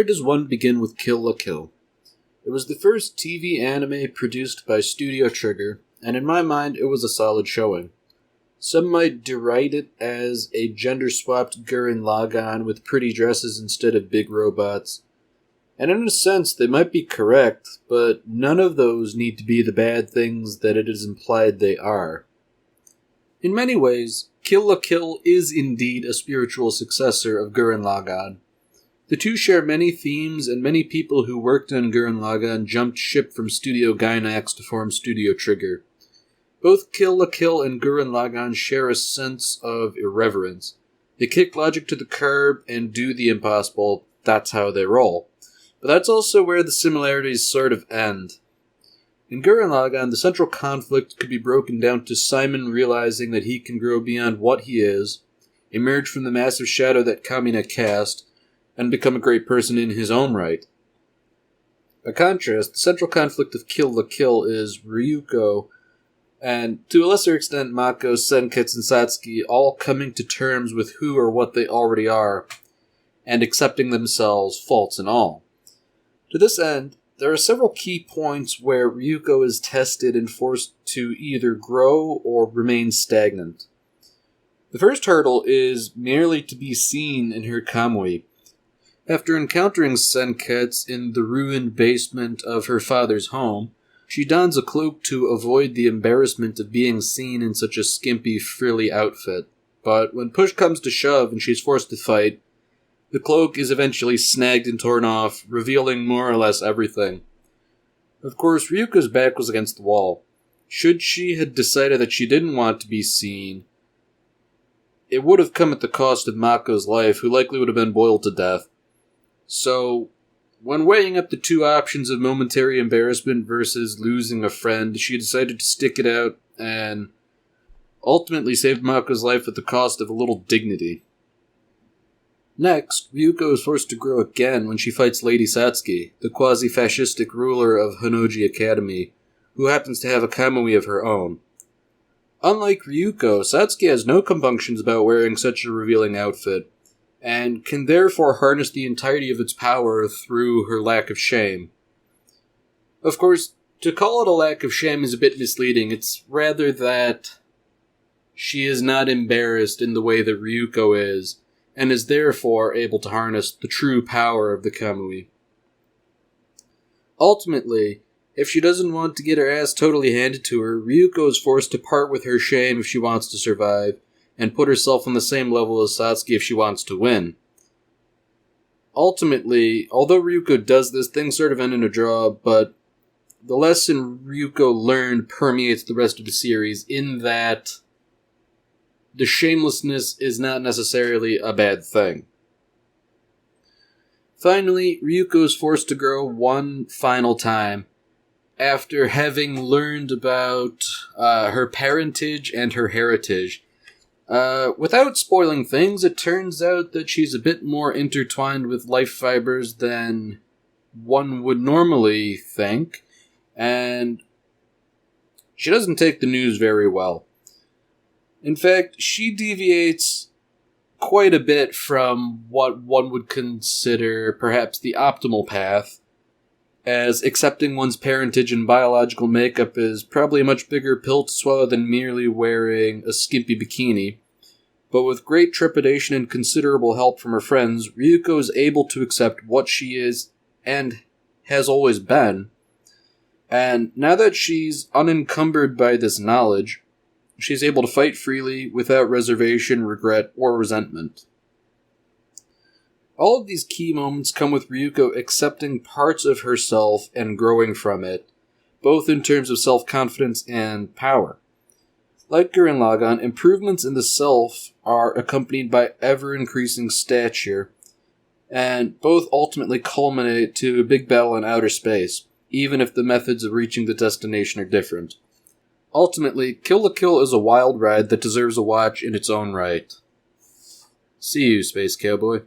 where does one begin with Kill la Kill? It was the first TV anime produced by Studio Trigger, and in my mind it was a solid showing. Some might deride it as a gender-swapped Gurren Lagann with pretty dresses instead of big robots. And in a sense, they might be correct, but none of those need to be the bad things that it is implied they are. In many ways, Kill la Kill is indeed a spiritual successor of Gurren Lagann. The two share many themes, and many people who worked on Gurren Lagann jumped ship from Studio Gainax to form Studio Trigger. Both Kill la Kill and Gurren Lagann share a sense of irreverence. They kick logic to the curb and do the impossible. That's how they roll. But that's also where the similarities sort of end. In Gurren Lagann, the central conflict could be broken down to Simon realizing that he can grow beyond what he is, emerge from the massive shadow that Kamina cast, and become a great person in his own right. By contrast, the central conflict of Kill la Kill is Ryuko, and to a lesser extent Mako, Senketsu, and Satsuki all coming to terms with who or what they already are, and accepting themselves, faults and all. To this end, there are several key points where Ryuko is tested and forced to either grow or remain stagnant. The first hurdle is merely to be seen in her Kamui. After encountering Senketsu in the ruined basement of her father's home, she dons a cloak to avoid the embarrassment of being seen in such a skimpy, frilly outfit. But when push comes to shove and she's forced to fight, the cloak is eventually snagged and torn off, revealing more or less everything. Of course, Ryuko's back was against the wall. Should she had decided that she didn't want to be seen, it would have come at the cost of Mako's life, who likely would have been boiled to death. So, when weighing up the two options of momentary embarrassment versus losing a friend, she decided to stick it out and ultimately saved Mako's life at the cost of a little dignity. Next, Ryuko is forced to grow again when she fights Lady Satsuki, the quasi-fascistic ruler of Honnouji Academy, who happens to have a Kamui of her own. Unlike Ryuko, Satsuki has no compunctions about wearing such a revealing outfit, and can therefore harness the entirety of its power through her lack of shame. Of course, to call it a lack of shame is a bit misleading. It's rather that she is not embarrassed in the way that Ryuko is, and is therefore able to harness the true power of the Kamui. Ultimately, if she doesn't want to get her ass totally handed to her, Ryuko is forced to part with her shame if she wants to survive, and put herself on the same level as Satsuki if she wants to win. Ultimately, although Ryuko does this, things sort of end in a draw, but the lesson Ryuko learned permeates the rest of the series in that the shamelessness is not necessarily a bad thing. Finally, Ryuko is forced to grow one final time after having learned about her parentage and her heritage. Without spoiling things, it turns out that she's a bit more intertwined with life fibers than one would normally think, and she doesn't take the news very well. In fact, she deviates quite a bit from what one would consider perhaps the optimal path, as accepting one's parentage and biological makeup is probably a much bigger pill to swallow than merely wearing a skimpy bikini. But with great trepidation and considerable help from her friends, Ryuko is able to accept what she is and has always been. And now that she's unencumbered by this knowledge, she's able to fight freely without reservation, regret, or resentment. All of these key moments come with Ryuko accepting parts of herself and growing from it, both in terms of self-confidence and power. Like Gurren Lagann, improvements in the self are accompanied by ever-increasing stature, and both ultimately culminate to a big battle in outer space, even if the methods of reaching the destination are different. Ultimately, Kill la Kill is a wild ride that deserves a watch in its own right. See you, Space Cowboy.